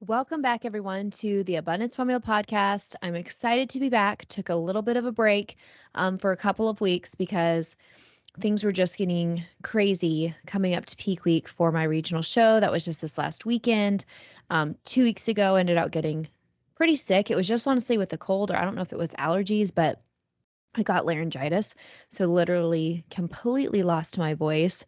Welcome back, everyone, to the Abundance Formula podcast. I'm excited to be back. Took a little bit of a break for a couple of weeks because things were just getting crazy coming up to peak week for my regional show. That was just this last weekend. 2 weeks ago, ended up getting pretty sick. It was just honestly with the cold, or I don't know if it was allergies, but I got laryngitis. So literally completely lost my voice.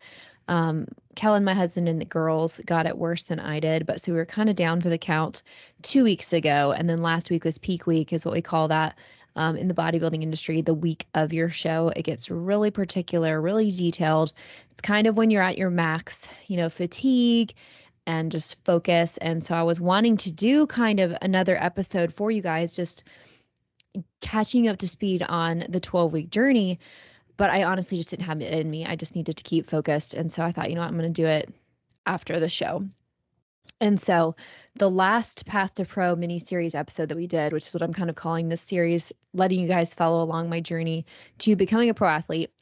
Kellen, my husband, and the girls got it worse than I did, but so we were kind of down for the count 2 weeks ago. And then last week was peak week, is what we call that in the bodybuilding industry, the week of your show. It gets really particular, really detailed. It's kind of when you're at your max, fatigue and just focus. And so I was wanting to do kind of another episode for you guys, just catching up to speed on the 12-week journey. But I honestly just didn't have it in me. I just needed to keep focused. And so I thought, I'm going to do it after the show. And so the last Path to Pro mini series episode that we did, which is what I'm kind of calling this series, letting you guys follow along my journey to becoming a pro athlete,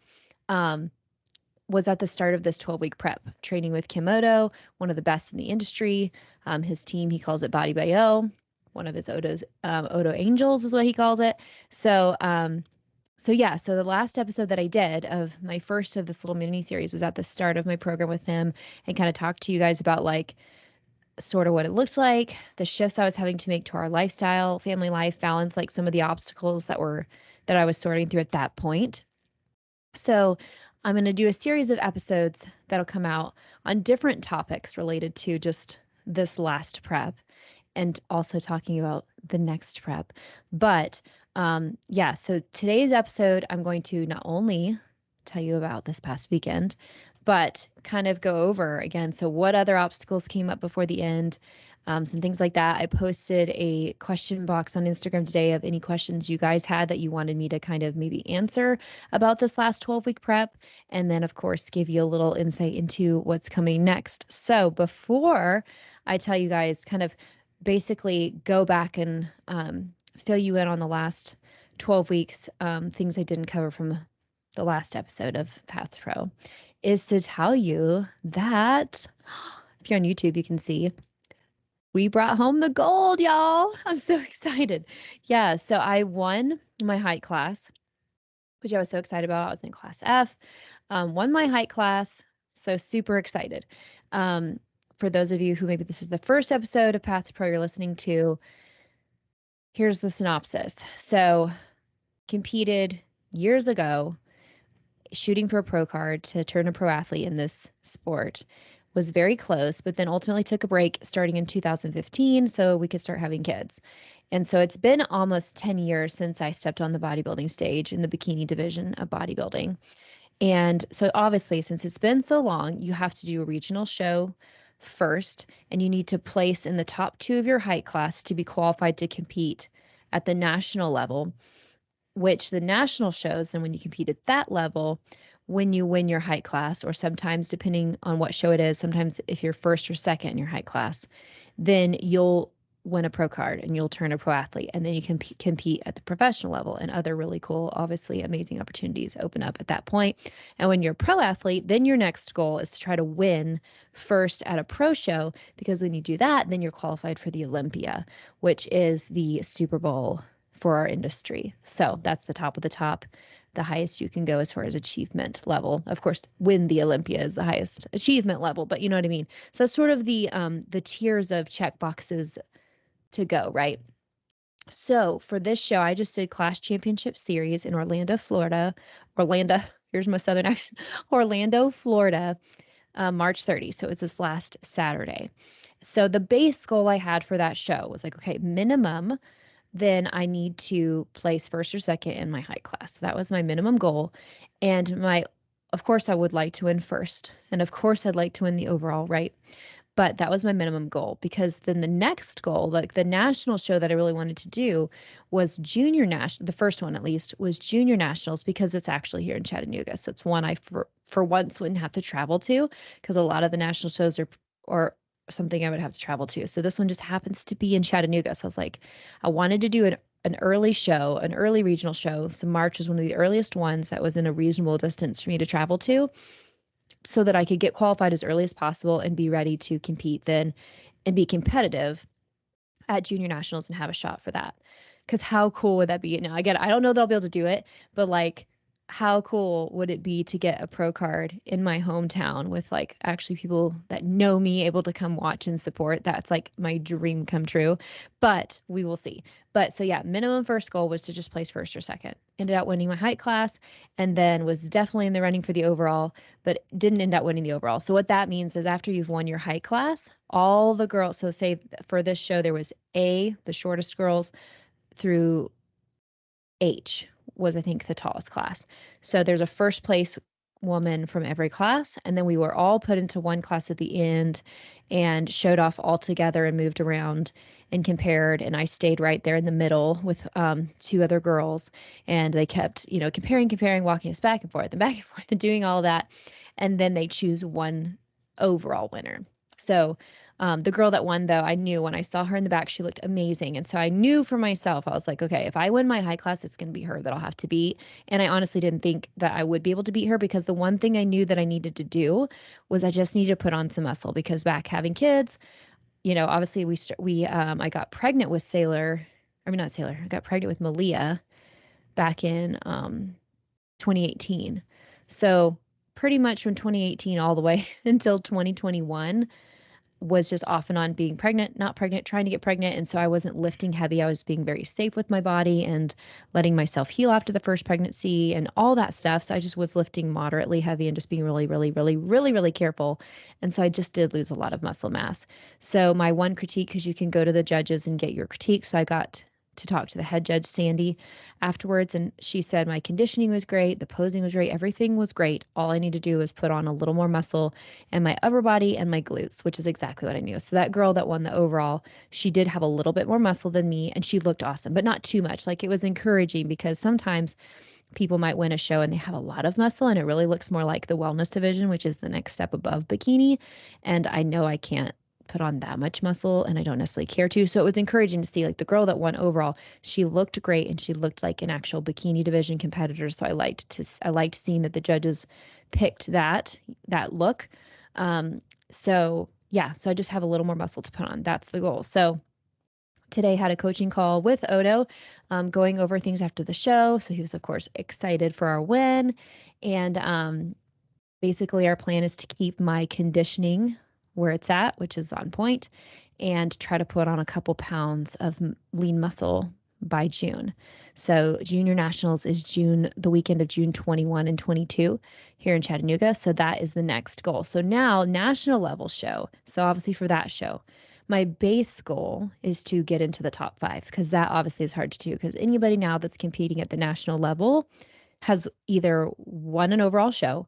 was at the start of this 12-week prep, training with Kimoto, one of the best in the industry. His team, he calls it Body by O. One of his Odo Angels is what he calls it. So the last episode that I did of my first of this little mini series was at the start of my program with him, and kind of talked to you guys about like sort of what it looked like, the shifts I was having to make to our lifestyle, family life balance, like some of the obstacles that I was sorting through at that point. So I'm going to do a series of episodes that'll come out on different topics related to just this last prep, and also talking about the next prep. But so today's episode, I'm going to not only tell you about this past weekend, but kind of go over again. So what other obstacles came up before the end, some things like that. I posted a question box on Instagram today of any questions you guys had that you wanted me to kind of maybe answer about this last 12-week prep. And then, of course, give you a little insight into what's coming next. So before I tell you guys, kind of basically go back and fill you in on the last 12 weeks, things I didn't cover from the last episode of Path Pro, is to tell you that if you're on YouTube, you can see we brought home the gold, y'all. I'm so excited. Yeah, so I won my height class, which I was so excited about. I was in class F, won my height class, so super excited. For those of you who maybe this is the first episode of Path to Pro you're listening to, here's the synopsis. So competed years ago, shooting for a pro card to turn a pro athlete in this sport. Was very close, but then ultimately took a break starting in 2015 so we could start having kids. And so it's been almost 10 years since I stepped on the bodybuilding stage in the bikini division of bodybuilding. And so obviously, since it's been so long, you have to do a regional show first, and you need to place in the top 2 of your height class to be qualified to compete at the national level, which the national shows, and when you compete at that level, when you win your height class, or sometimes depending on what show it is, sometimes if you're first or second in your height class, then you'll win a pro card and you'll turn a pro athlete, and then you can compete at the professional level, and other really cool, obviously amazing opportunities open up at that point. And when you're a pro athlete, then your next goal is to try to win first at a pro show, because when you do that, then you're qualified for the Olympia, which is the Super Bowl for our industry. So that's the top of the top, the highest you can go as far as achievement level. Of course, win the Olympia is the highest achievement level, but you know what I mean? So it's sort of the tiers of check boxes to go, right? So for this show, I just did Klash Championship Series in Orlando, Florida. Here's my southern accent. Orlando, Florida, March 30. So it's this last Saturday. So the base goal I had for that show was like, okay, minimum, then I need to place first or second in my height class. So that was my minimum goal. And of course, I would like to win first. And of course, I'd like to win the overall, right? But that was my minimum goal, because then the next goal, like the national show that I really wanted to do, was junior national. The first one, at least, was junior nationals, because it's actually here in Chattanooga. So it's one I for once wouldn't have to travel to, because a lot of the national shows are something I would have to travel to. So this one just happens to be in Chattanooga. So I was like, I wanted to do an early show, an early regional show. So March was one of the earliest ones that was in a reasonable distance for me to travel to, so that I could get qualified as early as possible and be ready to compete then and be competitive at junior nationals and have a shot for that. Because how cool would that be? Now, again, I don't know that I'll be able to do it, but like, how cool would it be to get a pro card in my hometown with like actually people that know me able to come watch and support? That's like my dream come true, but we will see. But so yeah, minimum first goal was to just place first or second. Ended up winning my height class and then was definitely in the running for the overall, but didn't end up winning the overall. So what that means is after you've won your height class, all the girls, so say for this show, there was A, the shortest girls, through H was, I think, the tallest class. So there's a first place woman from every class. And then we were all put into one class at the end and showed off all together and moved around and compared. And I stayed right there in the middle with two other girls. And they kept, comparing, walking us back and forth and doing all that. And then they choose one overall winner. So the girl that won, though, I knew when I saw her in the back, she looked amazing. And so I knew for myself, I was like, okay, if I win my high class, it's going to be her that I'll have to beat. And I honestly didn't think that I would be able to beat her because the one thing I knew that I needed to do was I just needed to put on some muscle because back having kids, obviously I got pregnant with I got pregnant with Malia back in 2018. So pretty much from 2018 all the way until 2021 was just off and on being pregnant, not pregnant, trying to get pregnant. And so I wasn't lifting heavy. I was being very safe with my body and letting myself heal after the first pregnancy and all that stuff. So I just was lifting moderately heavy and just being really, really, really, really, really careful. And so I just did lose a lot of muscle mass. So my one critique, because you can go to the judges and get your critique. So I got to talk to the head judge, Sandy, afterwards. And she said my conditioning was great. The posing was great. Everything was great. All I need to do is put on a little more muscle in my upper body and my glutes, which is exactly what I knew. So that girl that won the overall, she did have a little bit more muscle than me and she looked awesome, but not too much. Like it was encouraging because sometimes people might win a show and they have a lot of muscle and it really looks more like the wellness division, which is the next step above bikini. And I know I can't put on that much muscle and I don't necessarily care to. So it was encouraging to see like the girl that won overall, she looked great and she looked like an actual bikini division competitor. So I liked seeing that the judges picked that look. So I just have a little more muscle to put on. That's the goal. So today had a coaching call with Odo, going over things after the show. So he was of course excited for our win. And basically our plan is to keep my conditioning where it's at, which is on point, and try to put on a couple pounds of lean muscle by June. So Junior Nationals is the weekend of June 21 and 22 here in Chattanooga. So that is the next goal. So now national level show. So obviously for that show, my base goal is to get into the top 5 because that obviously is hard to do because anybody now that's competing at the national level has either won an overall show,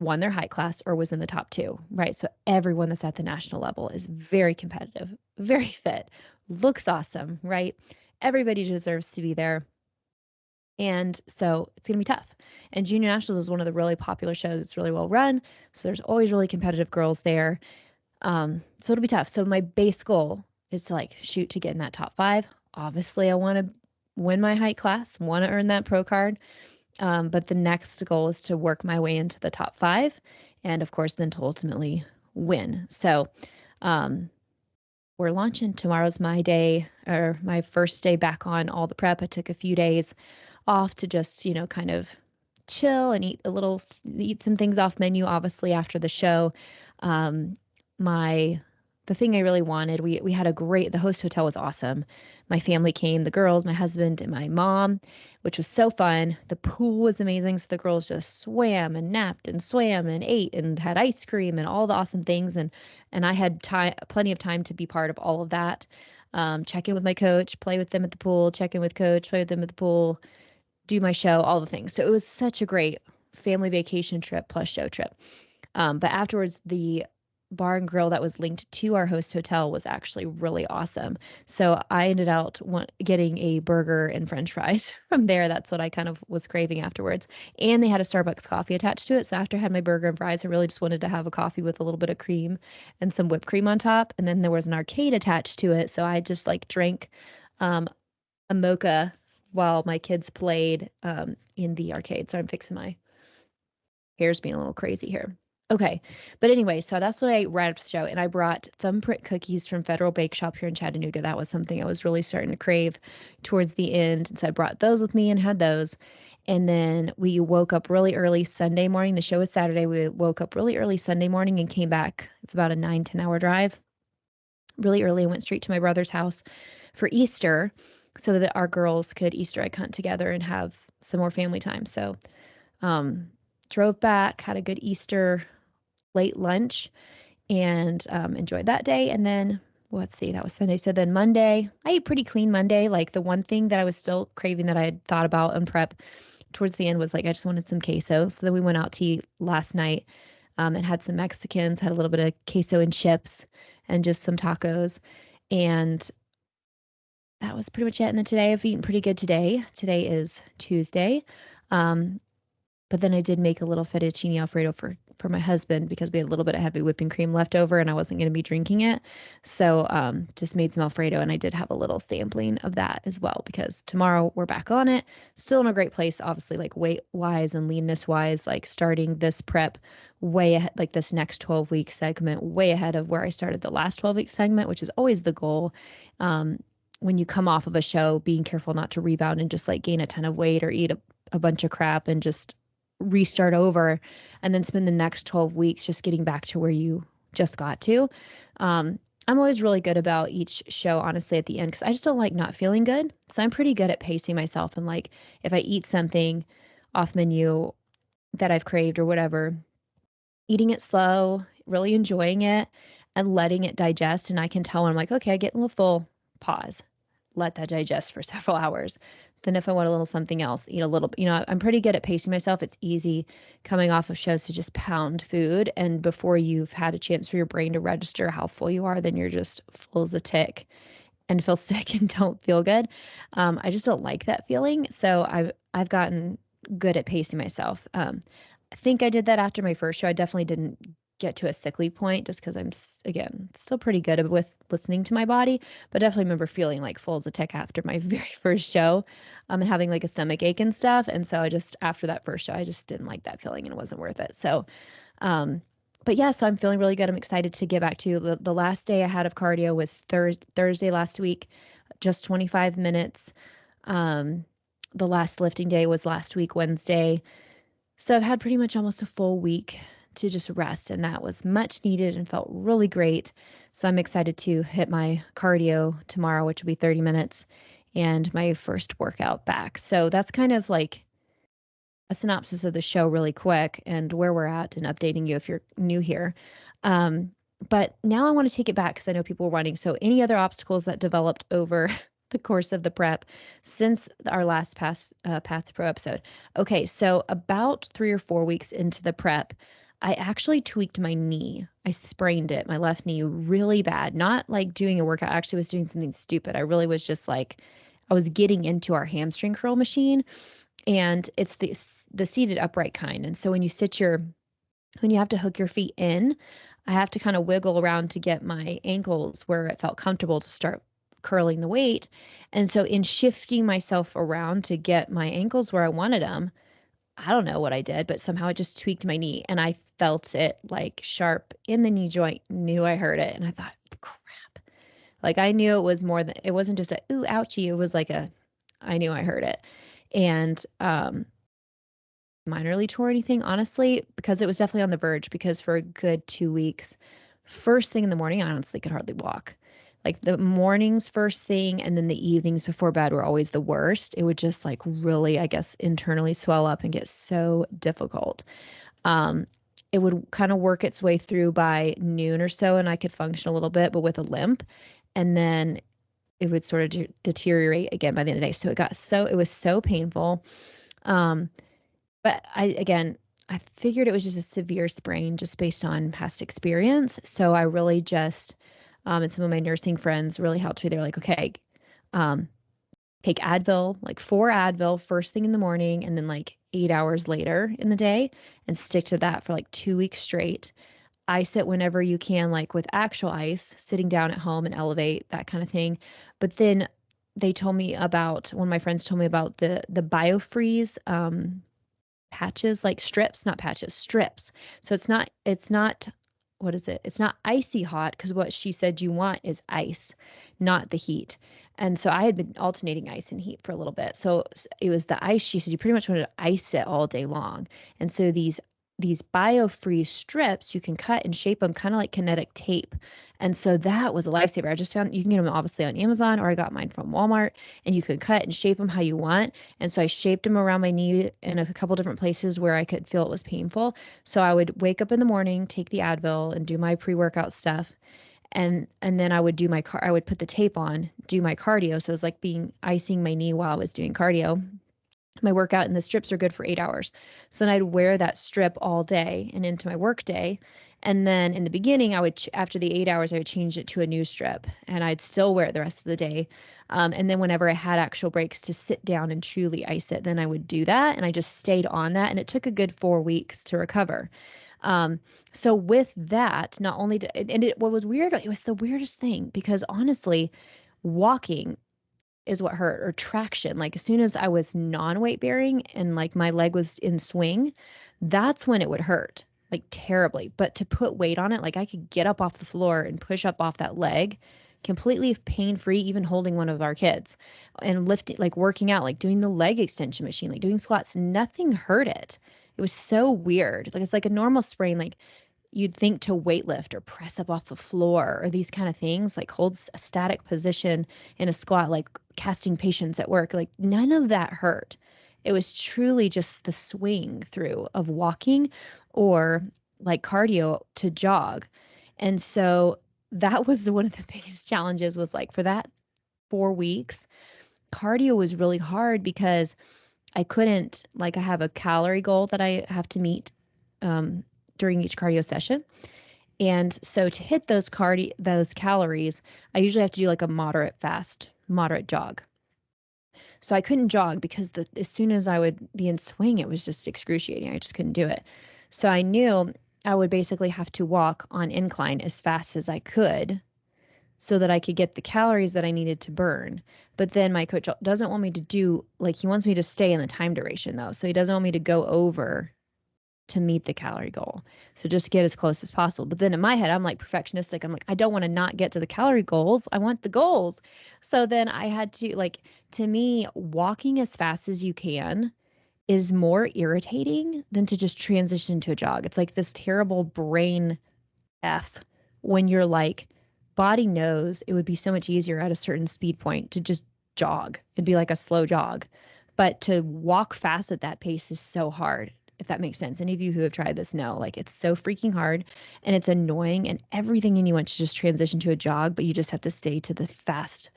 won their height class, or was in the top 2, right? So everyone that's at the national level is very competitive, very fit, looks awesome, right? Everybody deserves to be there. And so it's going to be tough. And Junior Nationals is one of the really popular shows. It's really well run. So there's always really competitive girls there. So it'll be tough. So my base goal is to shoot to get in that top 5. Obviously, I want to win my height class, want to earn that pro card. But the next goal is to work my way into the top 5 and of course then to ultimately win. So we're launching. Tomorrow's my day, or my first day back on all the prep. I took a few days off to just, kind of chill and eat some things off menu, obviously after the show. The thing I really wanted, we had the host hotel was awesome. My family came, the girls, my husband, and my mom, which was so fun. The pool was amazing. So the girls just swam and napped and swam and ate and had ice cream and all the awesome things. And I had plenty of time to be part of all of that. Check in with my coach, play with them at the pool, check in with coach, play with them at the pool, do my show, all the things. So it was such a great family vacation trip plus show trip. But afterwards, the bar and grill that was linked to our host hotel was actually really awesome. So I ended up getting a burger and french fries from there. That's what I kind of was craving afterwards. And they had a Starbucks coffee attached to it. So after I had my burger and fries, I really just wanted to have a coffee with a little bit of cream and some whipped cream on top. And then there was an arcade attached to it. So I just drank a mocha while my kids played in the arcade. So I'm fixing my hair's being a little crazy here. Okay. But anyway, so that's what I ate right after the show. And I brought thumbprint cookies from Federal Bake Shop here in Chattanooga. That was something I was really starting to crave towards the end. And so I brought those with me and had those. And then we woke up really early Sunday morning. The show was Saturday. We woke up really early Sunday morning and came back. It's about a 9-10 hour drive. Really early and went straight to my brother's house for Easter so that our girls could Easter egg hunt together and have some more family time. So drove back, had a good Easter late lunch, and enjoyed that day. And then let's see, that was Sunday. So then Monday, I ate pretty clean Monday. Like the one thing that I was still craving that I had thought about on prep towards the end was like I just wanted some queso. So then we went out to eat last night and had some Mexicans, had a little bit of queso and chips and just some tacos. And that was pretty much it. And then today I've eaten pretty good today. Today is Tuesday. But then I did make a little fettuccine alfredo for my husband because we had a little bit of heavy whipping cream left over and I wasn't going to be drinking it. So just made some alfredo, and I did have a little sampling of that as well because tomorrow we're back on it. Still in a great place, obviously, like weight wise and leanness wise, like starting this prep way ahead, like this next 12-week segment way ahead of where I started the last 12-week segment, which is always the goal. When you come off of a show, being careful not to rebound and just like gain a ton of weight or eat a bunch of crap and just restart over and then spend the next 12 weeks just getting back to where you just got to. I'm always really good about each show, honestly, at the end, because I just don't like not feeling good. So I'm pretty good at pacing myself. And like if I eat something off menu that I've craved or whatever, eating it slow, really enjoying it and letting it digest. And I can tell when I'm like, okay, I get a little full, pause, let that digest for several hours. Then if I want a little something else, eat a little, I'm pretty good at pacing myself. It's easy coming off of shows to just pound food. And before you've had a chance for your brain to register how full you are, then you're just full as a tick and feel sick and don't feel good. I just don't like that feeling. So I've gotten good at pacing myself. I think I did that after my first show. I definitely didn't get to a sickly point just because I'm, again, still pretty good with listening to my body, but definitely remember feeling like full as a tick after my very first show and having like a stomach ache and stuff. And so after that first show, I just didn't like that feeling and it wasn't worth it. So, but yeah, so I'm feeling really good. I'm excited to get back to the last day I had of cardio was Thursday last week, just 25 minutes. The last lifting day was last week, Wednesday. So I've had pretty much almost a full week to just rest, and that was much needed and felt really great. So I'm excited to hit my cardio tomorrow, which will be 30 minutes, and my first workout back. So that's kind of like a synopsis of the show really quick and where we're at and updating you if you're new here. But now I want to take it back because I know people were wanting. So any other obstacles that developed over the course of the prep since our last Path to Pro episode? Okay, so about 3 or 4 weeks into the prep, I actually tweaked my knee. I sprained it, my left knee, really bad. Not like doing a workout. I actually was doing something stupid. I really was just like, I was getting into our hamstring curl machine, and it's the seated upright kind. And so when you have to hook your feet in, I have to kind of wiggle around to get my ankles where it felt comfortable to start curling the weight. And so in shifting myself around to get my ankles where I wanted them, I don't know what I did, but somehow I just tweaked my knee and I felt it like sharp in the knee joint, knew I heard it. And I thought, crap. Like I knew it was more than, it wasn't just a, ooh, ouchie. It was like I knew I heard it. And, minorly tore anything, honestly, because it was definitely on the verge, because for a good 2 weeks, first thing in the morning, I honestly could hardly walk. Like the mornings first thing and then the evenings before bed were always the worst. It would just like really, I guess, internally swell up and get so difficult. It would kind of work its way through by noon or so and I could function a little bit, but with a limp. And then it would sort of deteriorate again by the end of the day. So it was so painful. But I figured it was just a severe sprain just based on past experience. So I really just, and some of my nursing friends really helped me. They're like, okay, take Advil, like 4 Advil first thing in the morning and then like 8 hours later in the day, and stick to that for like 2 weeks straight. Ice it whenever you can, like with actual ice, sitting down at home and elevate, that kind of thing. But then one of my friends told me about the BioFreeze, patches, like strips, not patches, strips. So it's not, what is it? It's not icy hot, because what she said you want is ice, not the heat. And so I had been alternating ice and heat for a little bit. So it was the ice. She said you pretty much wanted to ice it all day long. And so these biofreeze strips, you can cut and shape them kind of like kinetic tape. And so that was a lifesaver. I just found you can get them obviously on Amazon, or I got mine from Walmart, and you can cut and shape them how you want. And so I shaped them around my knee in a couple different places where I could feel it was painful. So I would wake up in the morning, take the Advil and do my pre-workout stuff. And then I would do I would put the tape on, do my cardio. So it was like icing my knee while I was doing cardio. My workout, and the strips are good for 8 hours. So then I'd wear that strip all day and into my work day. And then in the beginning, after the 8 hours, I would change it to a new strip, and I'd still wear it the rest of the day. And then whenever I had actual breaks to sit down and truly ice it, then I would do that. And I just stayed on that. And it took a good 4 weeks to recover. So with that, not only what was weird, it was the weirdest thing, because honestly, walking is what hurt, or traction. Like as soon as I was non-weight bearing and like my leg was in swing, that's when it would hurt, like terribly. But to put weight on it, like I could get up off the floor and push up off that leg completely pain-free, even holding one of our kids and lifting, like working out, like doing the leg extension machine, like doing squats, nothing hurt it. It was so weird. Like it's like a normal sprain, like you'd think to weightlift or press up off the floor or these kind of things, like hold a static position in a squat, like casting patients at work, like none of that hurt. It was truly just the swing through of walking or like cardio to jog. And so that was one of the biggest challenges, was like for that 4 weeks, cardio was really hard because I couldn't, like I have a calorie goal that I have to meet during each cardio session. And so to hit those calories, I usually have to do like a moderate jog. So I couldn't jog because as soon as I would be in swing, it was just excruciating. I just couldn't do it. So I knew I would basically have to walk on incline as fast as I could so that I could get the calories that I needed to burn. But then my coach doesn't want me to do, like he wants me to stay in the time duration though. So he doesn't want me to go over to meet the calorie goal. So just get as close as possible. But then in my head, I'm like perfectionistic. I'm like, I don't want to not get to the calorie goals. I want the goals. So then I had to, like, to me, walking as fast as you can is more irritating than to just transition to a jog. It's like this terrible brain F when you're like, body knows it would be so much easier at a certain speed point to just jog and be like a slow jog. But to walk fast at that pace is so hard, if that makes sense. Any of you who have tried this know, like it's so freaking hard and it's annoying, and everything in you wants to just transition to a jog, but you just have to stay to the fast,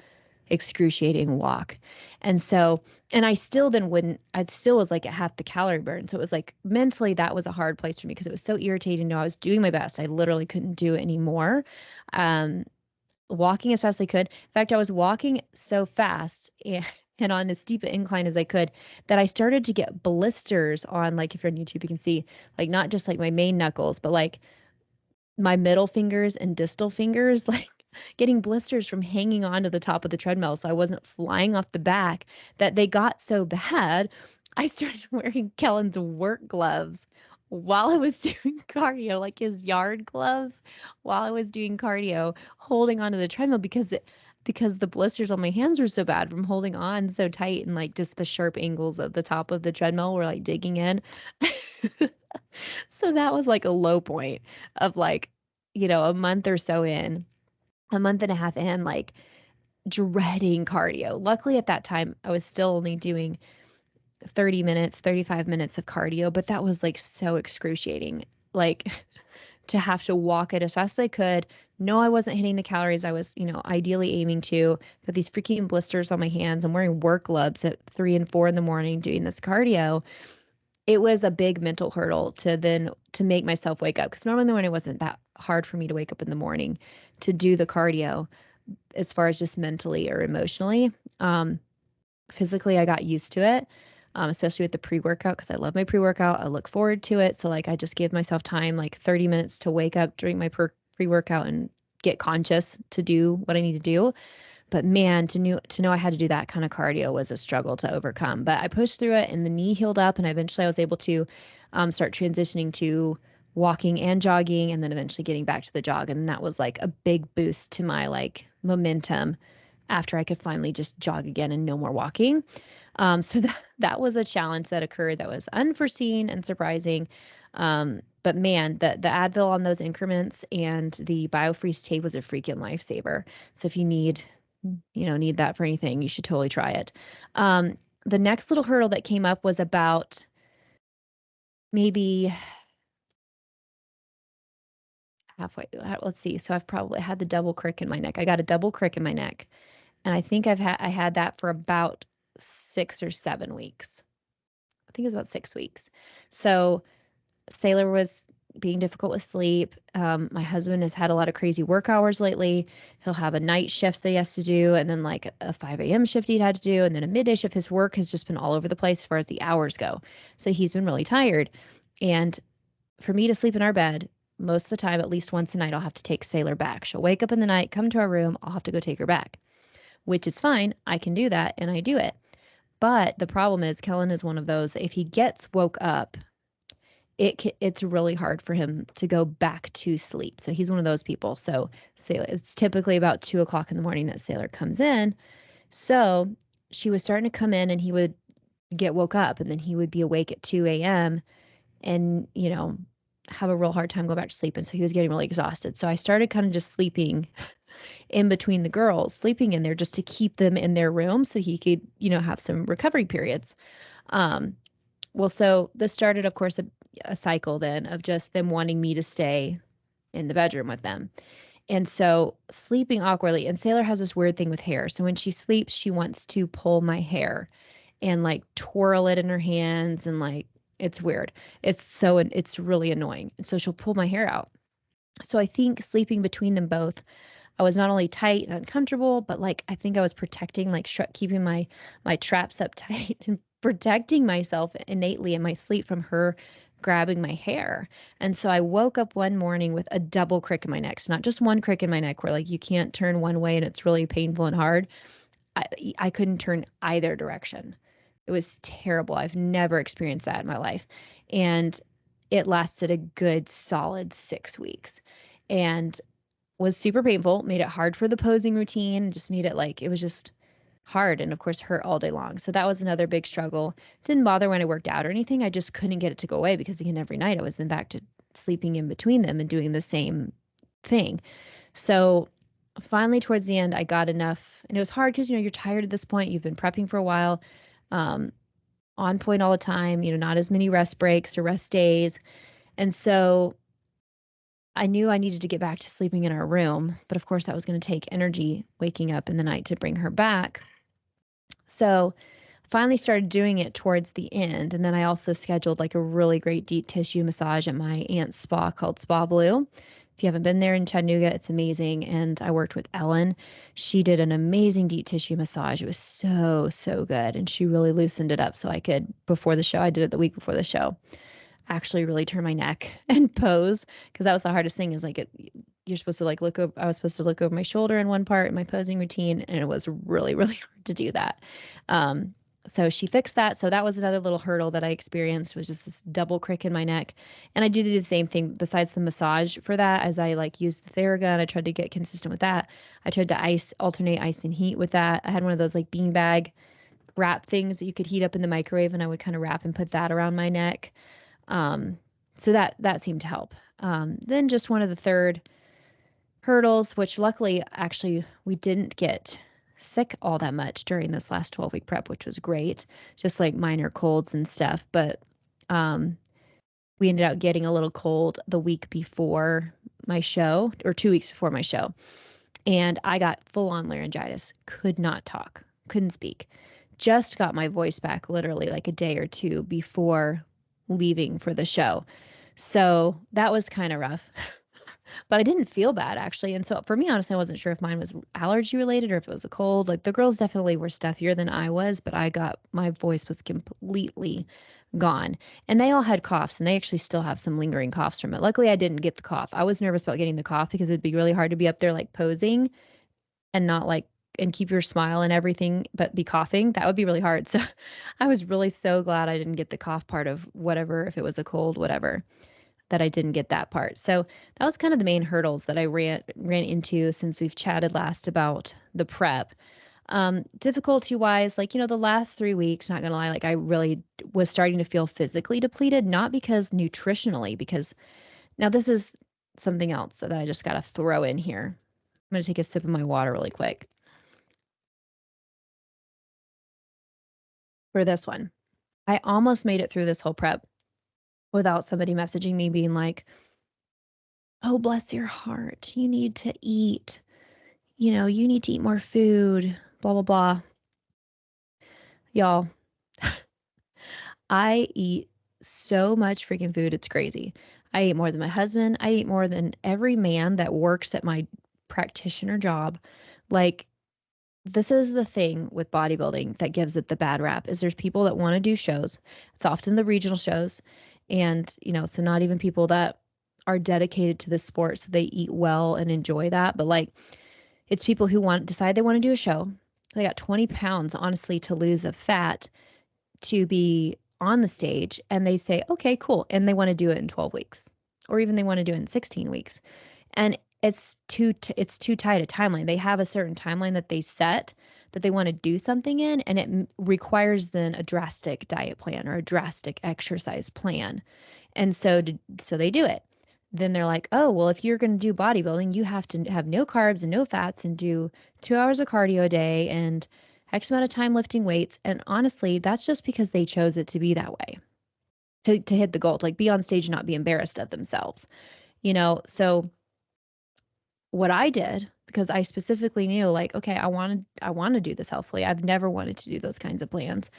excruciating walk. And so, and I still was like at half the calorie burn. So it was like mentally that was a hard place for me because it was so irritating. I was doing my best. I literally couldn't do it anymore. Walking as fast as I could. In fact, I was walking so fast and on as steep an incline as I could that I started to get blisters on, like if you're on YouTube, you can see like not just like my main knuckles, but like my middle fingers and distal fingers, like getting blisters from hanging onto the top of the treadmill. So I wasn't flying off the back, that they got so bad. I started wearing Kellen's work gloves while I was doing cardio, like his yard gloves while I was doing cardio, holding onto the treadmill because the blisters on my hands were so bad from holding on so tight, and like just the sharp angles at the top of the treadmill were like digging in. So that was like a low point of like, a month or so in, a month and a half in, like dreading cardio. Luckily at that time, I was still only doing 30 minutes, 35 minutes of cardio, but that was like so excruciating. Like to have to walk it as fast as I could. No, I wasn't hitting the calories I was, ideally aiming to. Got these freaking blisters on my hands. I'm wearing work gloves at 3 and 4 in the morning doing this cardio. It was a big mental hurdle to make myself wake up. Because normally in the morning it wasn't that hard for me to wake up in the morning to do the cardio as far as just mentally or emotionally. Physically, I got used to it. Especially with the pre-workout, because I love my pre-workout. I look forward to it. So like I just give myself time, like 30 minutes to wake up during my pre-workout and get conscious to do what I need to do. But man, to know I had to do that kind of cardio was a struggle to overcome. But I pushed through it, and the knee healed up, and eventually I was able to start transitioning to walking and jogging, and then eventually getting back to the jog. And that was like a big boost to my like momentum after I could finally just jog again and no more walking. So that was a challenge that occurred that was unforeseen and surprising. But man, the Advil on those increments and the BioFreeze tape was a freaking lifesaver. So if you need that for anything, you should totally try it. The next little hurdle that came up was about maybe halfway. Let's see. So I've probably had the double crick in my neck. I got a double crick in my neck, and I think I had that for about 6 or 7 weeks. I think it was about 6 weeks. So Sailor was being difficult with sleep. My husband has had a lot of crazy work hours lately. He'll have a night shift that he has to do, and then like a 5 a.m. shift he'd had to do, and then a midday shift. His work has just been all over the place as far as the hours go. So he's been really tired. And for me to sleep in our bed, most of the time, at least once a night, I'll have to take Sailor back. She'll wake up in the night, come to our room, I'll have to go take her back, which is fine. I can do that, and I do it. But the problem is Kellen is one of those that if he gets woke up, it's really hard for him to go back to sleep. So he's one of those people. So Sailor, it's typically about 2 o'clock in the morning that Sailor comes in. So she was starting to come in, and he would get woke up, and then he would be awake at 2 a.m. and, have a real hard time going back to sleep. And so he was getting really exhausted. So I started kind of just sleeping in between the girls, sleeping in there just to keep them in their room so he could, have some recovery periods. Well, so this started, of course, a cycle then of just them wanting me to stay in the bedroom with them. And so sleeping awkwardly. And Sailor has this weird thing with hair. So when she sleeps, she wants to pull my hair and like twirl it in her hands, and like it's weird. It's really annoying. And so she'll pull my hair out. So I think sleeping between them both, I was not only tight and uncomfortable, but like I think I was protecting, like keeping my traps up tight and protecting myself innately in my sleep from her grabbing my hair. And so I woke up one morning with a double crick in my neck. So not just one crick in my neck where like you can't turn one way and it's really painful and hard. I couldn't turn either direction. It was terrible. I've never experienced that in my life. And it lasted a good solid 6 weeks and was super painful, made it hard for the posing routine, just made it like, it was just hard, and of course hurt all day long. So that was another big struggle. Didn't bother when I worked out or anything. I just couldn't get it to go away because again, every night I was then back to sleeping in between them and doing the same thing. So finally towards the end, I got enough, and it was hard because, you're tired at this point. You've been prepping for a while, on point all the time, not as many rest breaks or rest days. And so I knew I needed to get back to sleeping in our room, but of course that was going to take energy waking up in the night to bring her back. So finally started doing it towards the end. And then I also scheduled like a really great deep tissue massage at my aunt's spa called Spa Blue. If you haven't been there in Chattanooga, it's amazing. And I worked with Ellen. She did an amazing deep tissue massage. It was so, so good. And she really loosened it up so I could, before the show, I did it the week before the show, actually really turn my neck and pose, because that was the hardest thing is like you're supposed to like look over, I was supposed to look over my shoulder in one part in my posing routine, and it was really, really hard to do that. So she fixed that. So that was another little hurdle that I experienced, was just this double crick in my neck. And I did the same thing besides the massage for that, as I like used the Theragun. I tried to get consistent with that. I tried to alternate ice and heat with that. I had one of those like beanbag wrap things that you could heat up in the microwave, and I would kind of wrap and put that around my neck. So that seemed to help. Then just one of the third hurdles, which luckily actually we didn't get sick all that much during this last 12-week prep, which was great, just like minor colds and stuff. But we ended up getting a little cold the week before my show, or 2 weeks before my show. And I got full on laryngitis, could not talk, couldn't speak. Just got my voice back literally like a day or two before leaving for the show. So that was kind of rough, but I didn't feel bad actually. And so for me, honestly, I wasn't sure if mine was allergy related or if it was a cold. Like the girls definitely were stuffier than I was, but my voice was completely gone. And they all had coughs, and they actually still have some lingering coughs from it. Luckily, I didn't get the cough. I was nervous about getting the cough because it'd be really hard to be up there like posing and not like and keep your smile and everything, but be coughing, that would be really hard. So I was really so glad I didn't get the cough part of whatever, if it was a cold, whatever, that I didn't get that part. So that was kind of the main hurdles that I ran into since we've chatted last about the prep. Difficulty wise, like, the last 3 weeks, not gonna lie, like I really was starting to feel physically depleted, not because nutritionally, because now this is something else that I just got to throw in here. I'm going to take a sip of my water really quick for this one. I almost made it through this whole prep without somebody messaging me being like, "Oh, bless your heart. You need to eat. You need to eat more food, blah, blah, blah." Y'all, I eat so much freaking food. It's crazy. I eat more than my husband. I eat more than every man that works at my practitioner job. Like, this is the thing with bodybuilding that gives it the bad rap, is there's people that want to do shows. It's often the regional shows. And, so not even people that are dedicated to the sport, so they eat well and enjoy that. But like, it's people who decide they want to do a show. They got 20 pounds, honestly, to lose of fat to be on the stage. And they say, okay, cool. And they want to do it in 12 weeks, or even they want to do it in 16 weeks. And it's too tight a timeline. They have a certain timeline that they set that they want to do something in, and it requires then a drastic diet plan or a drastic exercise plan. And so they do it. Then they're like, "Oh, well, if you're going to do bodybuilding, you have to have no carbs and no fats and do 2 hours of cardio a day and X amount of time lifting weights." And honestly, that's just because they chose it to be that way, to hit the goal, to like be on stage and not be embarrassed of themselves. So what I did, because I specifically knew, like, okay, I want to do this healthfully. I've never wanted to do those kinds of plans.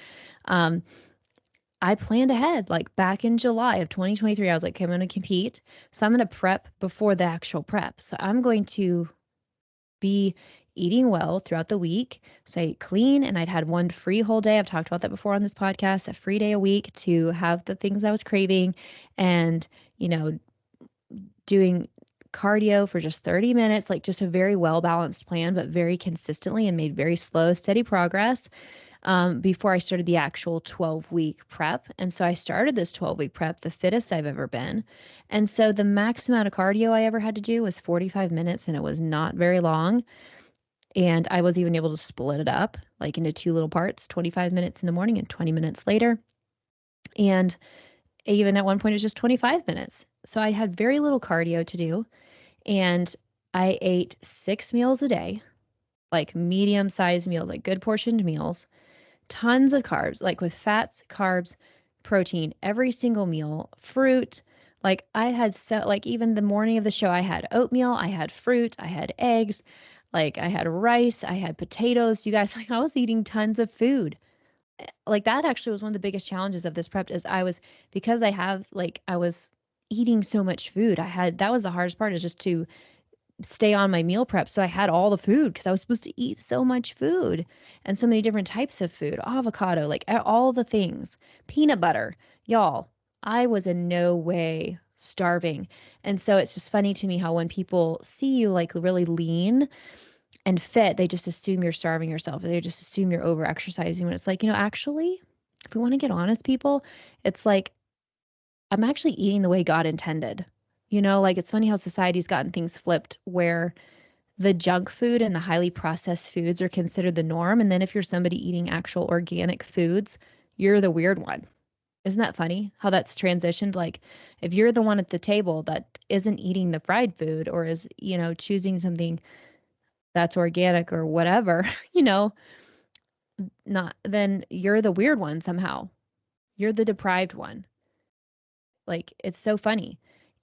I planned ahead, like back in July of 2023. I was like, okay, I'm going to compete, so I'm going to prep before the actual prep. So I'm going to be eating well throughout the week. So I ate clean, and I'd had one free whole day. I've talked about that before on this podcast, a free day a week to have the things I was craving, and doing cardio for just 30 minutes, like just a very well balanced plan, but very consistently, and made very slow, steady progress before I started the actual 12-week prep. And so I started this 12-week prep, the fittest I've ever been. And so the max amount of cardio I ever had to do was 45 minutes, and it was not very long. And I was even able to split it up like into two little parts, 25 minutes in the morning and 20 minutes later. And even at one point, it was just 25 minutes. So I had very little cardio to do. And I ate 6 meals a day, like medium-sized meals, like good portioned meals, tons of carbs, like with fats, carbs, protein, every single meal, fruit. Like I had even the morning of the show, I had oatmeal, I had fruit, I had eggs, like I had rice, I had potatoes. You guys, like I was eating tons of food. Like that actually was one of the biggest challenges of this prep, is I was eating so much food. That was the hardest part, is just to stay on my meal prep. So I had all the food because I was supposed to eat so much food and so many different types of food, avocado, like all the things, peanut butter. Y'all, I was in no way starving. And so it's just funny to me how when people see you like really lean and fit, they just assume you're starving yourself, or they just assume you're over exercising, when it's like, actually, if we want to get honest, people, it's like I'm actually eating the way God intended. Like it's funny how society's gotten things flipped, where the junk food and the highly processed foods are considered the norm. And then if you're somebody eating actual organic foods, you're the weird one. Isn't that funny how that's transitioned? Like if you're the one at the table that isn't eating the fried food, or is, choosing something that's organic or whatever, then you're the weird one somehow. You're the deprived one. Like, it's so funny.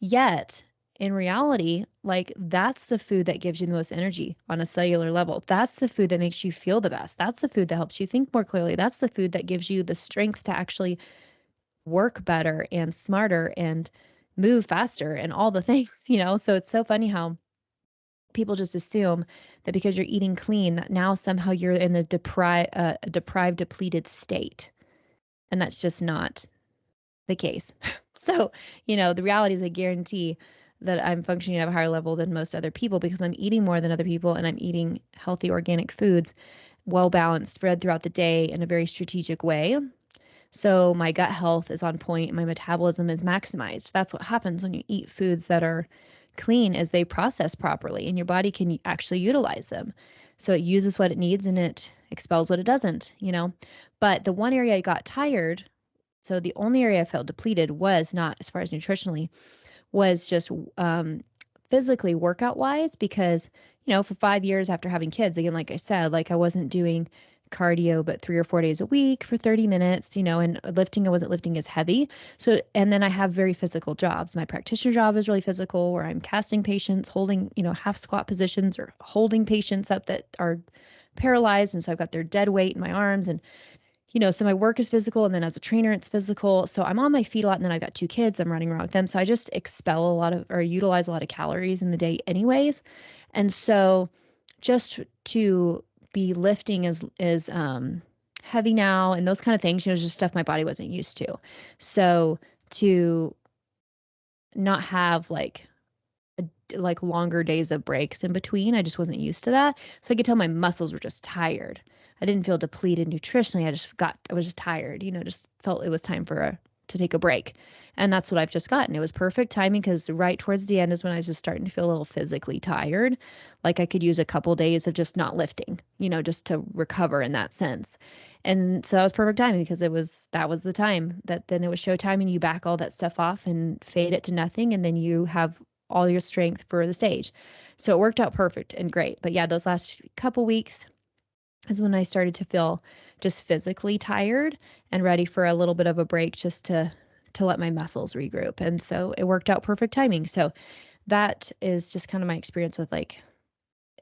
Yet, in reality, like, that's the food that gives you the most energy on a cellular level. That's the food that makes you feel the best. That's the food that helps you think more clearly. That's the food that gives you the strength to actually work better and smarter and move faster and all the things, So it's so funny how people just assume that because you're eating clean, that now somehow you're in the deprived, depleted state. And that's just not the case. So, the reality is, I guarantee that I'm functioning at a higher level than most other people because I'm eating more than other people and I'm eating healthy organic foods, well balanced, spread throughout the day in a very strategic way. So my gut health is on point, my metabolism is maximized. That's what happens when you eat foods that are clean, is they process properly and your body can actually utilize them. So it uses what it needs and it expels what it doesn't, you know. But the one area I got tired, so the only area I felt depleted was not as far as nutritionally, was just physically workout wise, because, you know, for 5 years after having kids, again, like I said, like I wasn't doing cardio but 3 or 4 days a week for 30 minutes, you know, and lifting, I wasn't lifting as heavy. So, and then I have very physical jobs. My practitioner job is really physical, where I'm casting patients, holding, you know, half squat positions or holding patients up that are paralyzed. And so I've got their dead weight in my arms, and you know, so my work is physical, and then as a trainer, it's physical. So I'm on my feet a lot, and then I've got 2 kids. I'm running around with them. So I just expel a lot of, or utilize a lot of calories in the day anyways. And so just to be lifting is heavy now and those kind of things, you know, just stuff my body wasn't used to. So to not have like longer days of breaks in between, I just wasn't used to that. So I could tell my muscles were just tired. I didn't feel depleted nutritionally. I was just tired, you know, just felt it was time to take a break. And that's what I've just gotten. It was perfect timing because right towards the end is when I was just starting to feel a little physically tired. Like I could use a couple days of just not lifting, you know, just to recover in that sense. And so that was perfect timing because that was the time that then it was showtime and you back all that stuff off and fade it to nothing. And then you have all your strength for the stage. So it worked out perfect and great. But yeah, those last couple weeks is when I started to feel just physically tired and ready for a little bit of a break, just to let my muscles regroup. And so it worked out perfect timing. So that is just kind of my experience with, like,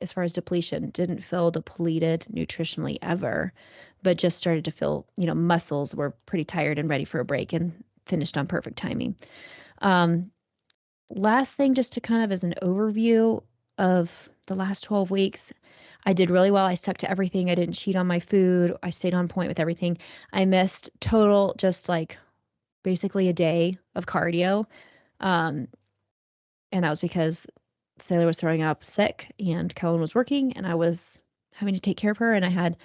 as far as depletion, didn't feel depleted nutritionally ever, but just started to feel, you know, muscles were pretty tired and ready for a break, and finished on perfect timing. Um, Last thing, just to kind of as an overview of the last 12 weeks, I did really well. I stuck to everything. I didn't cheat on my food. I stayed on point with everything. I missed total, just like basically a day of cardio. Um, and that was because Sailor was throwing up sick and Kellen was working and I was having to take care of her, and I had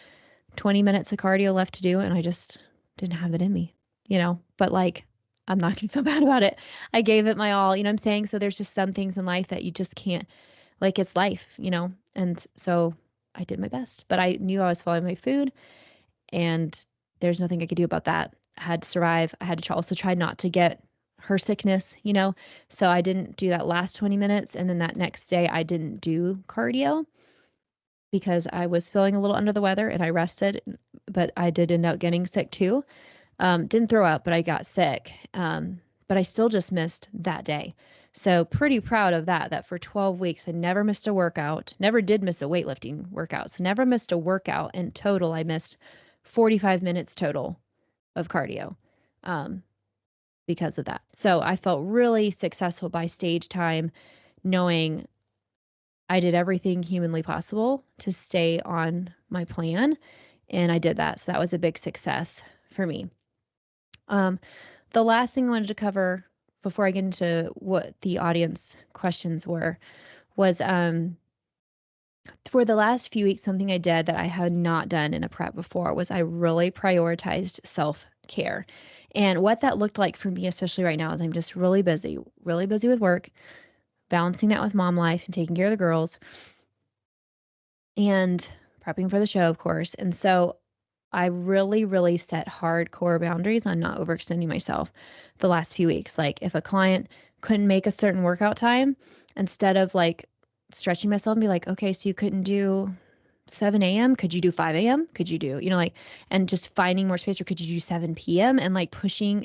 20 minutes of cardio left to do and I just didn't have it in me, you know, but like, I'm not gonna feel bad about it. I gave it my all, you know what I'm saying? So there's just some things in life that you just can't, like, it's life, you know? And so I did my best, but I knew I was following my food, and there's nothing I could do about that. I had to survive. I had to also try not to get her sickness, you know? So I didn't do that last 20 minutes. And then that next day, I didn't do cardio because I was feeling a little under the weather and I rested, but I did end up getting sick too. Didn't throw up, but I got sick. But I still just missed that day. So pretty proud of that, that for 12 weeks, I never missed a workout, never did miss a weightlifting workout. So never missed a workout. In total, I missed 45 minutes total of cardio because of that. So I felt really successful by stage time, knowing I did everything humanly possible to stay on my plan. And I did that. So that was a big success for me. The last thing I wanted to cover before I get into what the audience questions were was for the last few weeks, something I did that I had not done in a prep before was I really prioritized self-care. And what that looked like for me, especially right now, is I'm just really busy with work, balancing that with mom life and taking care of the girls and prepping for the show, of course. And so I really, really set hardcore boundaries on not overextending myself the last few weeks. Like, if a client couldn't make a certain workout time, instead of like stretching myself and be like, okay, so you couldn't do 7 a.m., could you do 5 a.m.? Could you do, you know, like, and just finding more space, or could you do 7 p.m.? And like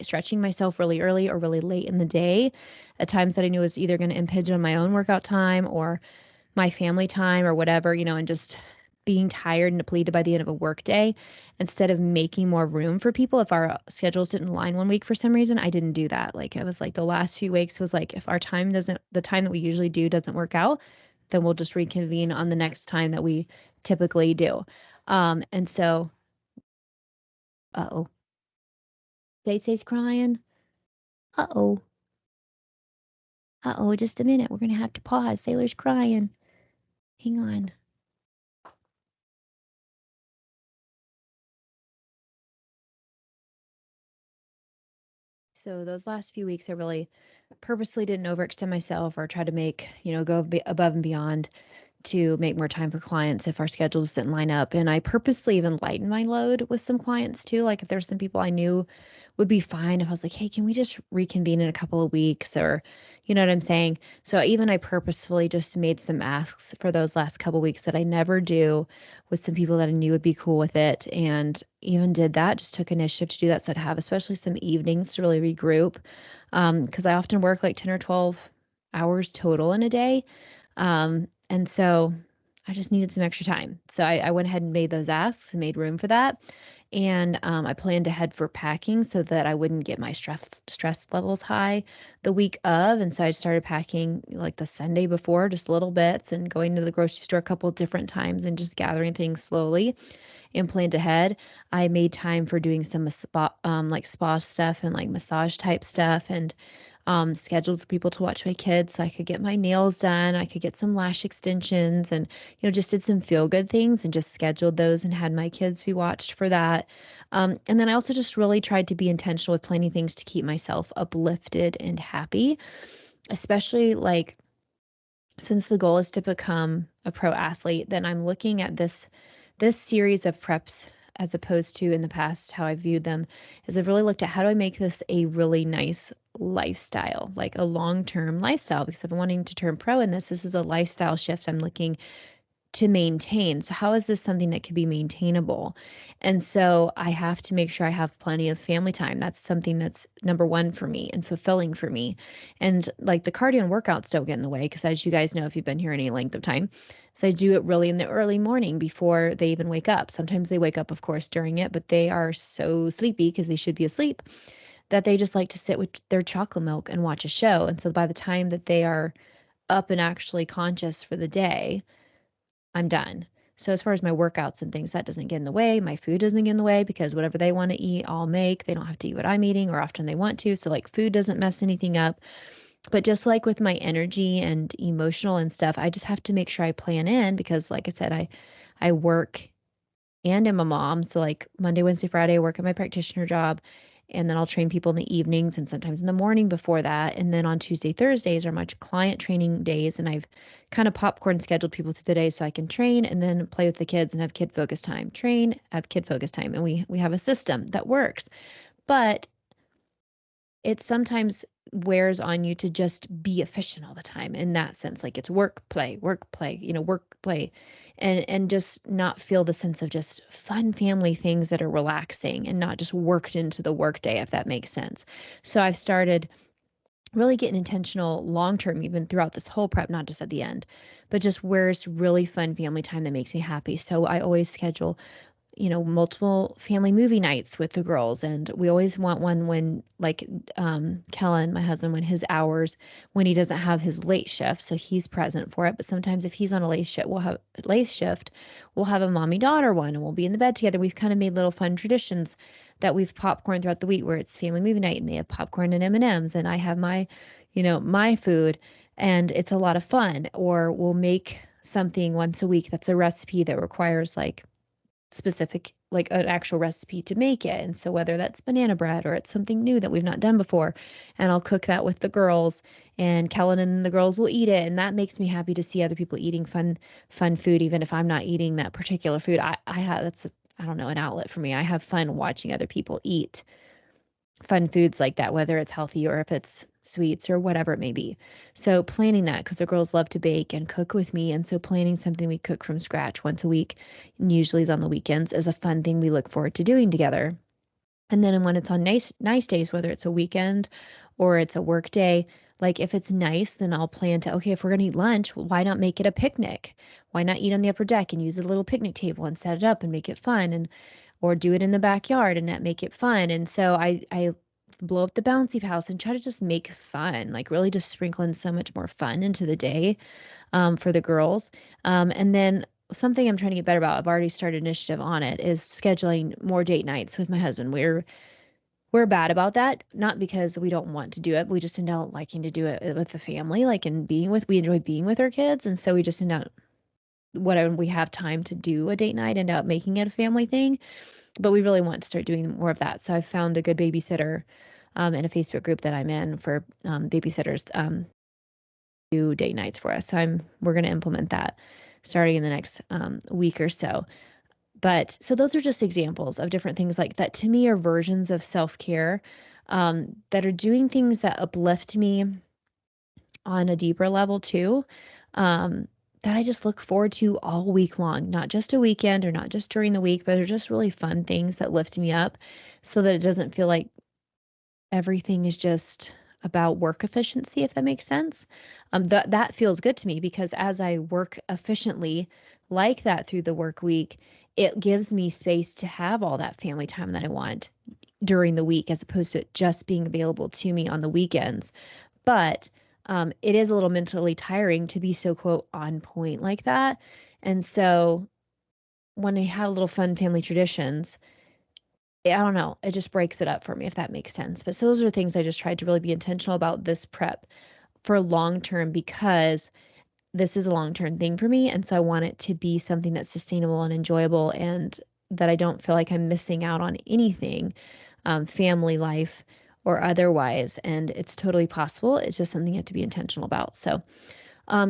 stretching myself really early or really late in the day at times that I knew was either going to impinge on my own workout time or my family time or whatever, you know, and just being tired and depleted by the end of a work day, instead of making more room for people. If our schedules didn't align one week for some reason, I didn't do that. Like, it was like the last few weeks was like, if the time that we usually do doesn't work out, then we'll just reconvene on the next time that we typically do. And so, uh-oh, Stacey's crying. Uh-oh. Uh-oh, just a minute. We're going to have to pause. Sailor's crying. Hang on. So those last few weeks, I really purposely didn't overextend myself or try to make, go above and beyond to make more time for clients if our schedules didn't line up. And I purposely even lightened my load with some clients too. Like if there's some people I knew would be fine, if I was like, hey, can we just reconvene in a couple of weeks, or you know what I'm saying? So even I purposefully just made some asks for those last couple of weeks that I never do with some people that I knew would be cool with it. And even did that, just took initiative to do that. So I'd have especially some evenings to really regroup. Because I often work like 10 or 12 hours total in a day. And so I just needed some extra time. So I went ahead and made those asks and made room for that. And I planned ahead for packing so that I wouldn't get my stress levels high the week of. And so I started packing like the Sunday before, just little bits, and going to the grocery store a couple of different times and just gathering things slowly and planned ahead. I made time for doing some like spa stuff and like massage type stuff, and scheduled for people to watch my kids so I could get my nails done. I could get some lash extensions, and, just did some feel good things and just scheduled those and had my kids be watched for that. And then I also just really tried to be intentional with planning things to keep myself uplifted and happy, especially like since the goal is to become a pro athlete, then I'm looking at this series of preps as opposed to in the past how I viewed them, is I've really looked at how do I make this a really nice lifestyle, like a long-term lifestyle, because I've been wanting to turn pro in this. This is a lifestyle shift I'm looking to maintain. So how is this something that could be maintainable? And so I have to make sure I have plenty of family time. That's something that's number one for me and fulfilling for me. And like the cardio and workouts don't get in the way, because as you guys know, if you've been here any length of time, so I do it really in the early morning before they even wake up. Sometimes they wake up, of course, during it, but they are so sleepy because they should be asleep that they just like to sit with their chocolate milk and watch a show. And so by the time that they are up and actually conscious for the day, I'm done. So as far as my workouts and things, that doesn't get in the way. My food doesn't get in the way, because whatever they want to eat, I'll make. They don't have to eat what I'm eating or often they want to. So like food doesn't mess anything up. But just like with my energy and emotional and stuff, I just have to make sure I plan in, because like I said, I work and am a mom. So like Monday, Wednesday, Friday, I work at my practitioner job, and then I'll train people in the evenings and sometimes in the morning before that. And then on Tuesday, Thursdays are my client training days, and I've kind of popcorn scheduled people through the day so I can train and then play with the kids and have kid focus time. Train, have kid focus time, and we have a system that works. But it sometimes wears on you to just be efficient all the time in that sense. Like it's work, play, work, play, and just not feel the sense of just fun family things that are relaxing and not just worked into the workday, if that makes sense. So I've started really getting intentional long term, even throughout this whole prep, not just at the end, but just where's really fun family time that makes me happy. So I always schedule multiple family movie nights with the girls. And we always want one when like Kellen, my husband, when his hours, when he doesn't have his late shift, so he's present for it. But sometimes if he's on a late shift, we'll have a mommy daughter one, and we'll be in the bed together. We've kind of made little fun traditions that we've popcorn throughout the week, where it's family movie night and they have popcorn and M&Ms, and I have my, my food, and it's a lot of fun. Or we'll make something once a week that's a recipe that requires like specific, like an actual recipe to make it. And so whether that's banana bread or it's something new that we've not done before, and I'll cook that with the girls, and Kellen and the girls will eat it. And that makes me happy to see other people eating fun food, even if I'm not eating that particular food. I have, I don't know, an outlet for me. I have fun watching other people eat fun foods like that, whether it's healthy or if it's sweets or whatever it may be. So planning that, because the girls love to bake and cook with me. And so planning something we cook from scratch once a week, and usually is on the weekends, is a fun thing we look forward to doing together. And then when it's on nice days, whether it's a weekend or it's a work day, like if it's nice, then I'll plan to, okay, if we're going to eat lunch, why not make it a picnic? Why not eat on the upper deck and use a little picnic table and set it up and make it fun? And or do it in the backyard and that make it fun. And so I blow up the bouncy house and try to just make fun, like really just sprinkle in so much more fun into the day for the girls. And then something I'm trying to get better about, I've already started initiative on it, is scheduling more date nights with my husband. we're bad about that, not because we don't want to do it, but we just end up liking to do it with the family, like, and we enjoy being with our kids. And so we just end up, whatever we have time to do a date night, end up making it a family thing. But we really want to start doing more of that. So I found a good babysitter in a Facebook group that I'm in for babysitters do date nights for us. So we're going to implement that starting in the next week or so. But so those are just examples of different things like that to me are versions of self-care that are doing things that uplift me on a deeper level too. That I just look forward to all week long, not just a weekend or not just during the week, but they're just really fun things that lift me up so that it doesn't feel like everything is just about work efficiency, if that makes sense. That feels good to me because as I work efficiently like that through the work week, it gives me space to have all that family time that I want during the week, as opposed to it just being available to me on the weekends. But it is a little mentally tiring to be so, quote, on point like that. And so when I have little fun family traditions, I don't know, it just breaks it up for me, if that makes sense. But so those are things I just tried to really be intentional about this prep for long term, because this is a long term thing for me. And so I want it to be something that's sustainable and enjoyable, and that I don't feel like I'm missing out on anything, family life or otherwise. And it's totally possible. It's just something you have to be intentional about. So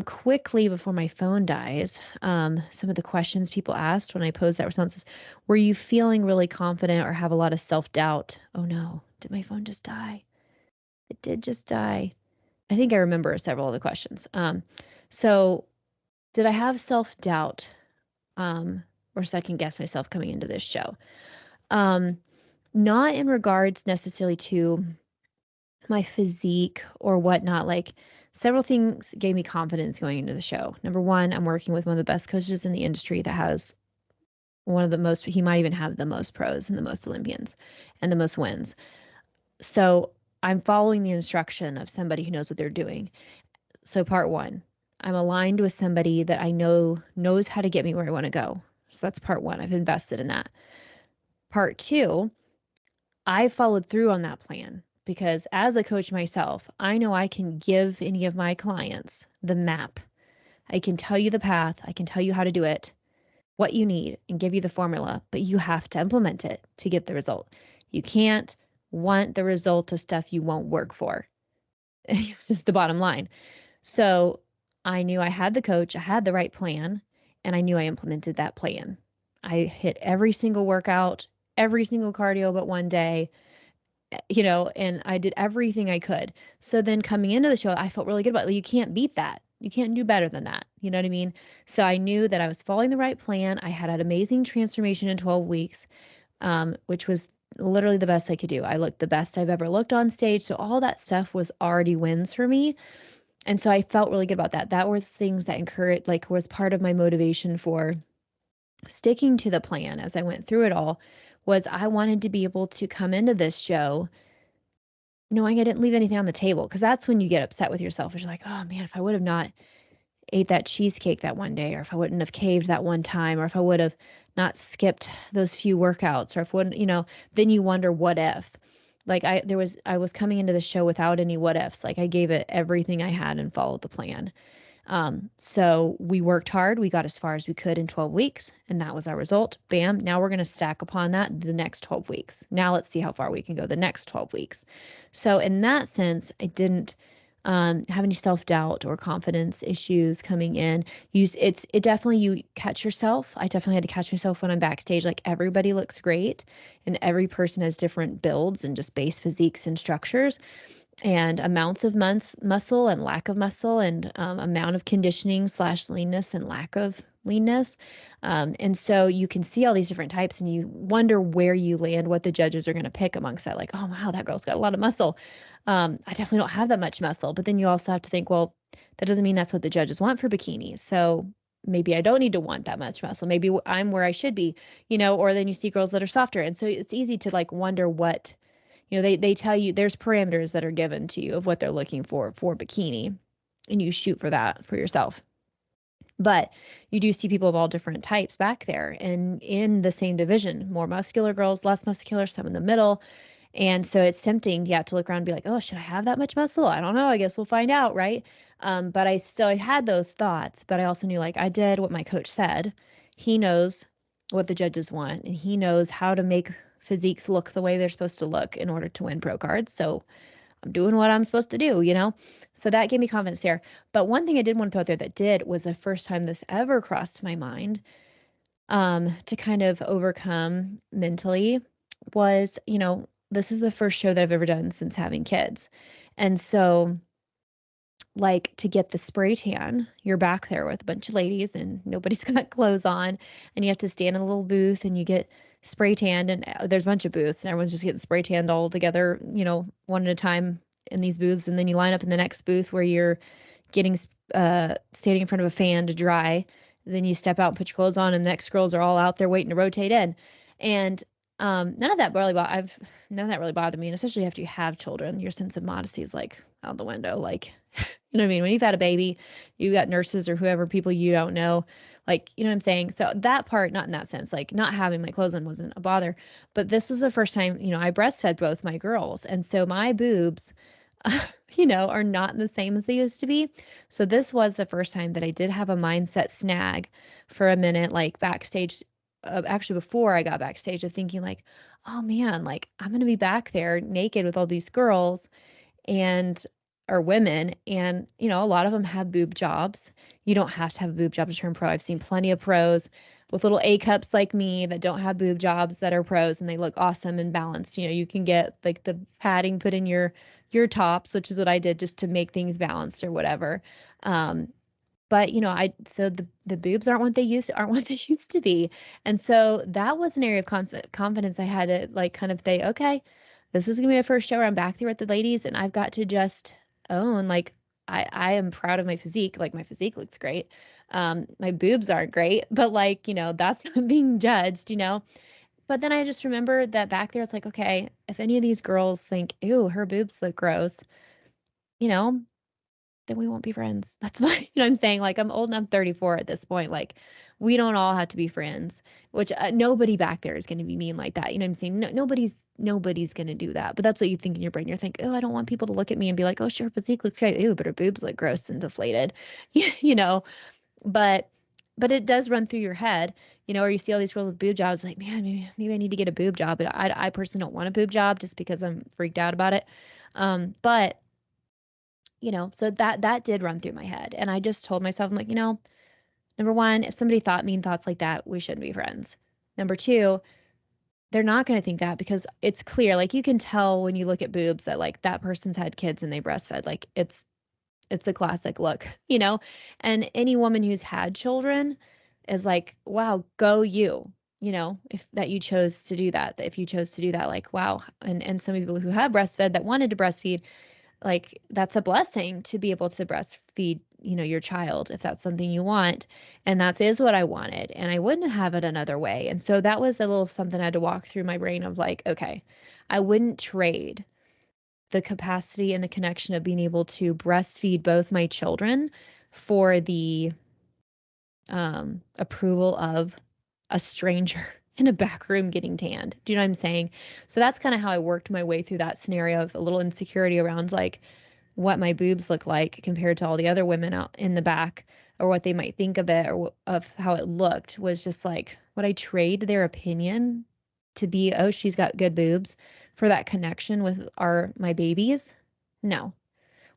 quickly before my phone dies, some of the questions people asked when I posed that response is, were you feeling really confident or have a lot of self-doubt? Oh no, did my phone just die? It did just die. I think I remember several of the questions. So did I have self-doubt or second guess myself coming into this show? Not in regards necessarily to my physique or whatnot. Like, several things gave me confidence going into the show. Number one, I'm working with one of the best coaches in the industry that has one of the most, he might even have the most pros and the most Olympians and the most wins. So I'm following the instruction of somebody who knows what they're doing. So part one, I'm aligned with somebody that I know knows how to get me where I want to go. So that's part one. I've invested in that. Part two, I followed through on that plan, because as a coach myself, I know I can give any of my clients the map. I can tell you the path. I can tell you how to do it, what you need, and give you the formula, but you have to implement it to get the result. You can't want the result of stuff you won't work for. It's just the bottom line. So I knew I had the coach, I had the right plan, and I knew I implemented that plan. I hit every single workout, every single cardio but one day, and I did everything I could. So then coming into the show, I felt really good about it. You can't beat that. You can't do better than that. You know what I mean? So I knew that I was following the right plan. I had an amazing transformation in 12 weeks, which was literally the best I could do. I looked the best I've ever looked on stage. So all that stuff was already wins for me. And so I felt really good about that. That was things that encouraged, like, was part of my motivation for sticking to the plan as I went through it all, was I wanted to be able to come into this show knowing I didn't leave anything on the table. Because that's when you get upset with yourself. You're like, oh man, if I would have not ate that cheesecake that one day, or if I wouldn't have caved that one time, or if I would have not skipped those few workouts, or if wouldn't, then you wonder what if. Like I was coming into the show without any what ifs. Like I gave it everything I had and followed the plan. So we worked hard. We got as far as we could in 12 weeks, and that was our result. Bam. Now we're going to stack upon that the next 12 weeks. Now let's see how far we can go the next 12 weeks. So in that sense, I didn't have any self-doubt or confidence issues coming in. It definitely, you catch yourself. I definitely had to catch myself when I'm backstage. Like, everybody looks great and every person has different builds and just base physiques and structures and amounts of muscle and lack of muscle, and amount of conditioning / leanness and lack of leanness. And so you can see all these different types and you wonder where you land, what the judges are going to pick amongst that. Like, oh wow, that girl's got a lot of muscle. I definitely don't have that much muscle. But then you also have to think, well, that doesn't mean that's what the judges want for bikini. So maybe I don't need to want that much muscle. Maybe I'm where I should be, or then you see girls that are softer. And so it's easy to like wonder what, they tell you there's parameters that are given to you of what they're looking for bikini, and you shoot for that for yourself. But you do see people of all different types back there and in the same division, more muscular girls, less muscular, some in the middle. And so it's tempting, yeah, to look around and be like, oh, should I have that much muscle? I don't know. I guess we'll find out, right? But I had those thoughts, but I also knew like I did what my coach said. He knows what the judges want, and he knows how to make physiques look the way they're supposed to look in order to win pro cards. So I'm doing what I'm supposed to do, you know? So that gave me confidence there. But one thing I did want to throw out there that did was the first time this ever crossed my mind, to kind of overcome mentally was, this is the first show that I've ever done since having kids. And so, like, to get the spray tan, you're back there with a bunch of ladies and nobody's got clothes on, and you have to stand in a little booth and you get spray tanned, and there's a bunch of booths and everyone's just getting spray tanned all together, one at a time in these booths. And then you line up in the next booth where you're getting standing in front of a fan to dry. Then you step out and put your clothes on, and the next girls are all out there waiting to rotate in. And none of that really bothered me. And especially after you have children, your sense of modesty is like out the window. Like, you know what I mean? When you've had a baby, you got nurses or whoever, people you don't know, like, you know what I'm saying? So that part, not in that sense, like not having my clothes on wasn't a bother. But this was the first time, I breastfed both my girls. And so my boobs, are not the same as they used to be. So this was the first time that I did have a mindset snag for a minute, like backstage, actually before I got backstage, of thinking like, oh man, like I'm going to be back there naked with all these girls and or women, and a lot of them have boob jobs. You don't have to have a boob job to turn pro. I've seen plenty of pros with little A cups like me that don't have boob jobs that are pros, and they look awesome and balanced. You can get like the padding put in your tops, which is what I did just to make things balanced or whatever. But so the boobs aren't what they used to be. And so that was an area of confidence I had to like kind of say, okay, this is gonna be my first show where I'm back there with the ladies, and I've got to just own, like, I am proud of my physique. Like, my physique looks great. My boobs aren't great, but like, that's not being judged. But then I just remember that back there, it's like, okay, if any of these girls think, ew, her boobs look gross, then we won't be friends. That's why, what I'm saying? Like, I'm old and I'm 34 at this point. Like, we don't all have to be friends, which nobody back there is going to be mean like that. You know what I'm saying? No, nobody's going to do that. But that's what you think in your brain. You're thinking, oh, I don't want people to look at me and be like, oh, sure, physique looks great. Ew, but her boobs look gross and deflated, you know? But it does run through your head, or you see all these girls with boob jobs, like, man, maybe I need to get a boob job. But I personally don't want a boob job just because I'm freaked out about it. But so that did run through my head. And I just told myself, I'm like, number one, if somebody thought mean thoughts like that, we shouldn't be friends. Number two, they're not going to think that, because it's clear, like you can tell when you look at boobs that like that person's had kids and they breastfed. Like it's a classic look, and any woman who's had children is like, wow, go you, if you chose to do that, like, wow. And some people who have breastfed that wanted to breastfeed, like that's a blessing to be able to breastfeed, your child, if that's something you want. And that is what I wanted. And I wouldn't have it another way. And so that was a little something I had to walk through my brain of like, okay, I wouldn't trade the capacity and the connection of being able to breastfeed both my children for the approval of a stranger in a back room getting tanned. Do you know what I'm saying? So that's kind of how I worked my way through that scenario of a little insecurity around like what my boobs look like compared to all the other women out in the back, or what they might think of it, or of how it looked. Was just like, would I trade their opinion to be, oh, she's got good boobs, for that connection with my babies? No.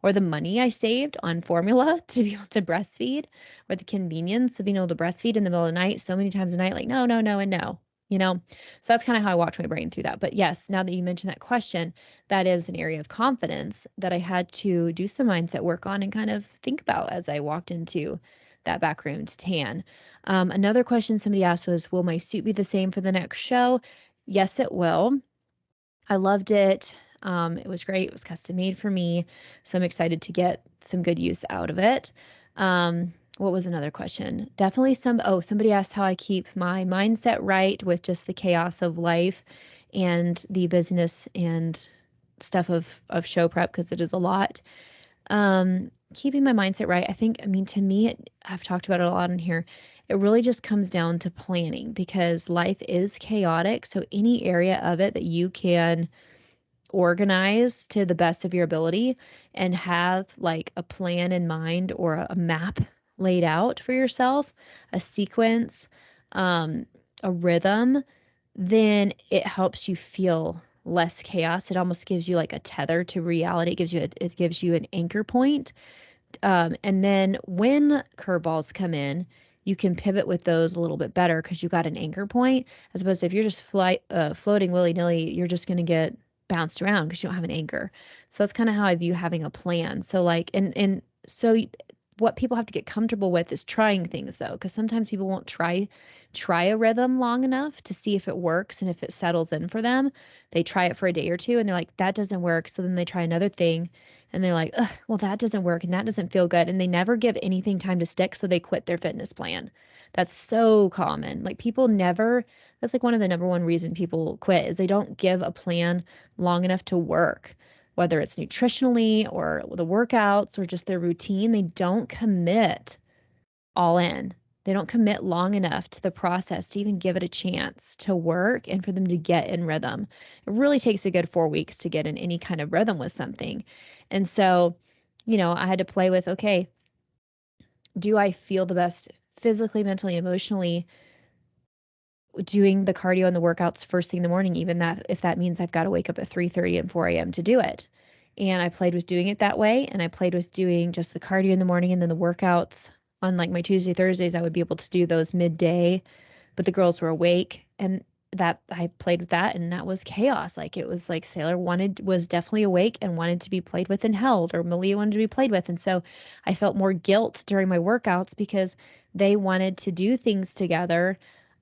Or the money I saved on formula to be able to breastfeed, or the convenience of being able to breastfeed in the middle of the night so many times a night, like, no, and no, So that's kind of how I walked my brain through that. But yes, now that you mentioned that question, that is an area of confidence that I had to do some mindset work on and kind of think about as I walked into that back room to tan. Another question somebody asked was, will my suit be the same for the next show? Yes, it will. I loved it. It was great. It was custom made for me. So I'm excited to get some good use out of it. What was another question? Definitely somebody asked how I keep my mindset right with just the chaos of life and the business and stuff of show prep, because it is a lot. Keeping my mindset right, to me, I've talked about it a lot in here. It really just comes down to planning, because life is chaotic. So any area of it that you can organize to the best of your ability and have like a plan in mind or a map laid out for yourself, a sequence, um, a rhythm, then it helps you feel less chaos. It almost gives you like a tether to reality. It gives you an anchor point. And then when curveballs come in, you can pivot with those a little bit better because you got an anchor point, as opposed to if you're just floating willy-nilly, you're just going to get bounced around because you don't have an anchor. So that's kind of how I view having a plan. So like, and so what people have to get comfortable with is trying things though, because sometimes people won't try a rhythm long enough to see if it works and if it settles in for them. They try it for a day or two and they're like, that doesn't work. So then they try another thing and they're like, ugh, well, that doesn't work and that doesn't feel good. And they never give anything time to stick. So they quit their fitness plan. That's so common. Like people never, that's like one of the number one reason people quit is they don't give a plan long enough to work, whether it's nutritionally or the workouts or just their routine. They don't commit all in. They don't commit long enough to the process to even give it a chance to work and for them to get in rhythm. It really takes a good 4 weeks to get in any kind of rhythm with something. And so, I had to play with, okay, do I feel the best physically, mentally, emotionally doing the cardio and the workouts first thing in the morning, even that if that means I've got to wake up at 3:30 and 4 a.m. to do it. And I played with doing it that way. And I played with doing just the cardio in the morning and then the workouts on like my Tuesday, Thursdays, I would be able to do those midday, but the girls were awake and that I played with that and that was chaos. Like it was like Sailor was definitely awake and wanted to be played with and held, or Malia wanted to be played with. And so I felt more guilt during my workouts because they wanted to do things together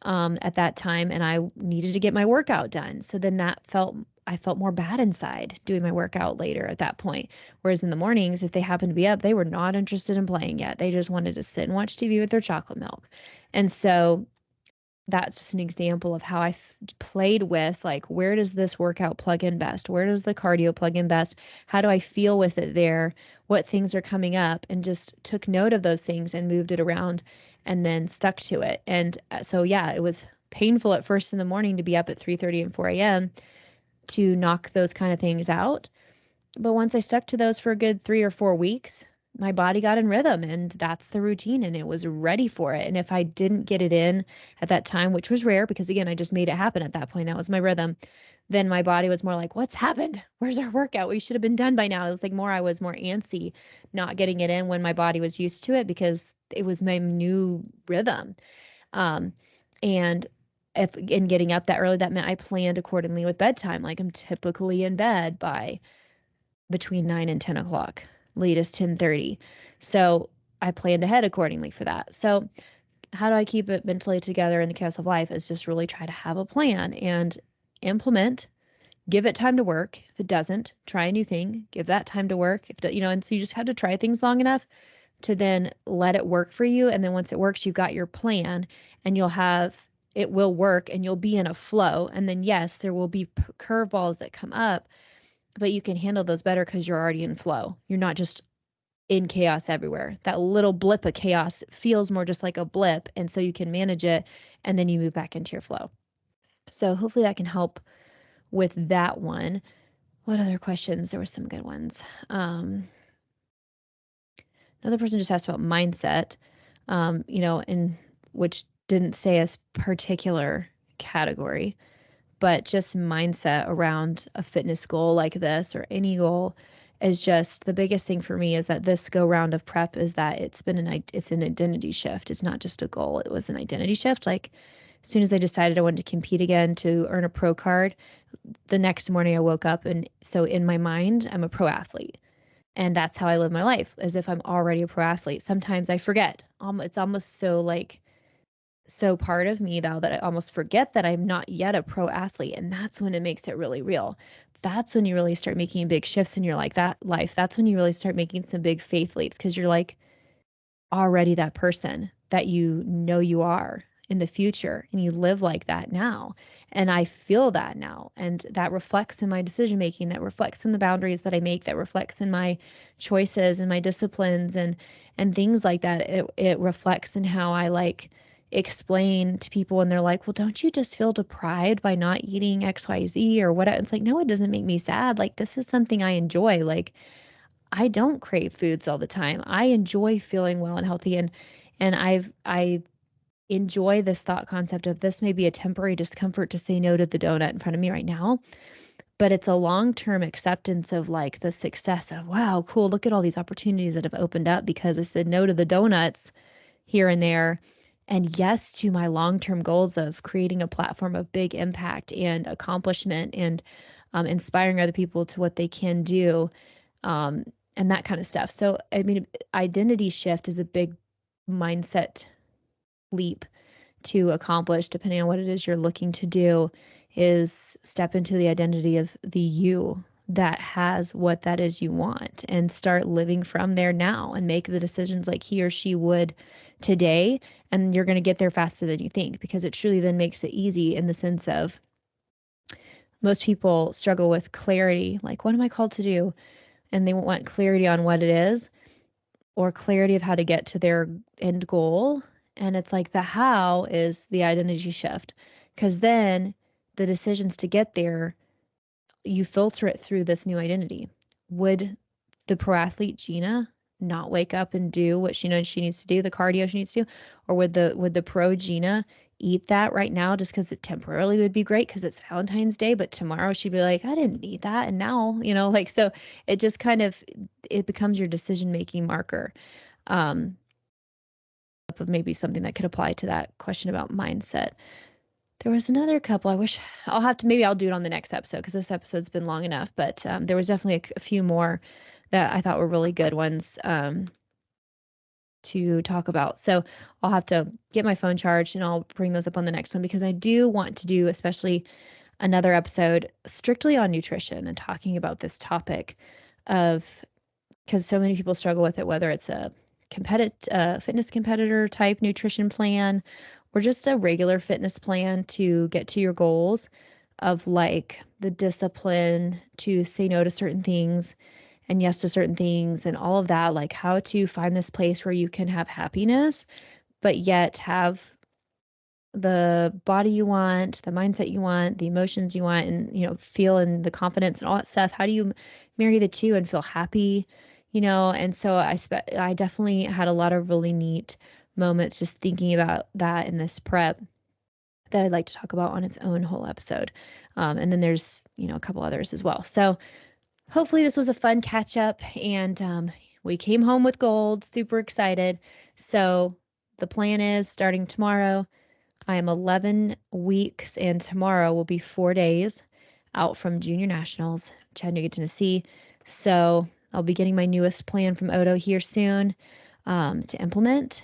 at that time and I needed to get my workout done. So then I felt more bad inside doing my workout later at that point. Whereas in the mornings, if they happened to be up, they were not interested in playing yet. They just wanted to sit and watch TV with their chocolate milk. And so that's just an example of how I played with like, where does this workout plug in best? Where does the cardio plug in best? How do I feel with it there? What things are coming up? And just took note of those things and moved it around and then stuck to it. And so, yeah, it was painful at first in the morning to be up at 3:30 and 4 a.m. to knock those kind of things out. But once I stuck to those for a good 3 or 4 weeks, my body got in rhythm and that's the routine and it was ready for it. And if I didn't get it in at that time, which was rare because again, I just made it happen at that point, that was my rhythm, then my body was more like, what's happened? Where's our workout? We should have been done by now. It was like I was more antsy not getting it in when my body was used to it because it was my new rhythm. And if in getting up that early, that meant I planned accordingly with bedtime. Like I'm typically in bed by between 9 and 10 o'clock, latest 10:30. So I planned ahead accordingly for that. So how do I keep it mentally together in the chaos of life is just really try to have a plan and implement, give it time to work. If it doesn't, try a new thing, give that time to work. And so you just have to try things long enough to then let it work for you. And then once it works, you've got your plan and it will work and you'll be in a flow. And then yes, there will be curveballs that come up, but you can handle those better because you're already in flow. You're not just in chaos everywhere. That little blip of chaos feels more just like a blip. And so you can manage it and then you move back into your flow. So hopefully that can help with that one. What other questions? There were some good ones. Another person just asked about mindset, and which didn't say a particular category, but just mindset around a fitness goal like this or any goal is just the biggest thing for me is that this go round of prep is that it's an identity shift. It's not just a goal. It was an identity shift. Like as soon as I decided I wanted to compete again to earn a pro card, the next morning I woke up and so in my mind, I'm a pro athlete. And that's how I live my life, as if I'm already a pro athlete. Sometimes I forget. It's almost so part of me though that I almost forget that I'm not yet a pro athlete. And that's when it makes it really real. That's when you really start making big shifts in your life. That's when you really start making some big faith leaps because you're like already that person that you are in the future and you live like that now. And I feel that now. And that reflects in my decision making, that reflects in the boundaries that I make, that reflects in my choices and my disciplines and things like that. It reflects in how I explain to people when they're like, well, don't you just feel deprived by not eating XYZ or what? It's like, no, it doesn't make me sad. Like, this is something I enjoy. Like, I don't crave foods all the time. I enjoy feeling well and healthy. And I enjoy this thought concept of this may be a temporary discomfort to say no to the donut in front of me right now, but it's a long-term acceptance of like the success of, wow, cool, look at all these opportunities that have opened up because I said no to the donuts here and there, and yes to my long-term goals of creating a platform of big impact and accomplishment and inspiring other people to what they can do, and that kind of stuff. So, I mean, identity shift is a big mindset leap to accomplish, depending on what it is you're looking to do, is step into the identity of the you that has what that is you want and start living from there now and make the decisions like he or she would today. And you're going to get there faster than you think, because it truly then makes it easy in the sense of most people struggle with clarity. Like, what am I called to do? And they want clarity on what it is or clarity of how to get to their end goal. And it's like the how is the identity shift, because then the decisions to get there, you filter it through this new identity. Would the pro athlete Jeana not wake up and do what she knows she needs to do, the cardio she needs to do? Or would the pro Jeana eat that right now just because it temporarily would be great because it's Valentine's Day, but tomorrow she'd be like, I didn't need that. And now, like, so it just kind of, it becomes your decision-making marker. Of maybe something that could apply to that question about mindset. There was another couple. I wish maybe I'll do it on the next episode because this episode's been long enough, but there was definitely a few more that I thought were really good ones to talk about. So I'll have to get my phone charged and I'll bring those up on the next one, because I do want to do especially another episode strictly on nutrition and talking about this topic because so many people struggle with it, whether it's a fitness competitor type nutrition plan or just a regular fitness plan to get to your goals, of like the discipline to say no to certain things and yes to certain things and all of that, like how to find this place where you can have happiness, but yet have the body you want, the mindset you want, the emotions you want, and, feel and the confidence and all that stuff. How do you marry the two and feel happy? And so I definitely had a lot of really neat moments just thinking about that in this prep that I'd like to talk about on its own whole episode. And then there's, a couple others as well. So hopefully this was a fun catch up, and we came home with gold, super excited. So the plan is starting tomorrow. I am 11 weeks and tomorrow will be 4 days out from Junior Nationals, Chattanooga, Tennessee. So I'll be getting my newest plan from Odo here soon to implement.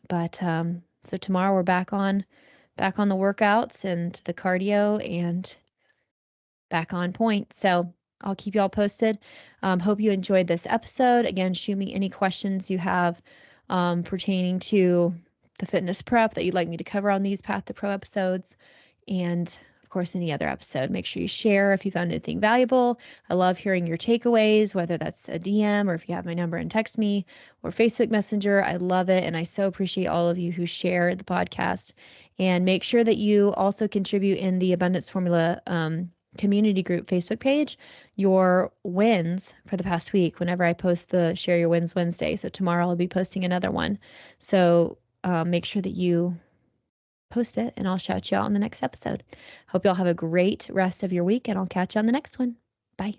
But so tomorrow we're back on the workouts and the cardio and back on point. So I'll keep you all posted. Hope you enjoyed this episode. Again, shoot me any questions you have pertaining to the fitness prep that you'd like me to cover on these Path to Pro episodes. And of course, any other episode. Make sure you share if you found anything valuable. I love hearing your takeaways, whether that's a DM or if you have my number and text me or Facebook Messenger. I love it. And I so appreciate all of you who share the podcast. And make sure that you also contribute in the Abundance Formula community group Facebook page, your wins for the past week, whenever I post the Share Your Wins Wednesday. So tomorrow I'll be posting another one. So make sure that you post it, and I'll shout you out on the next episode. Hope y'all have a great rest of your week, and I'll catch you on the next one. Bye.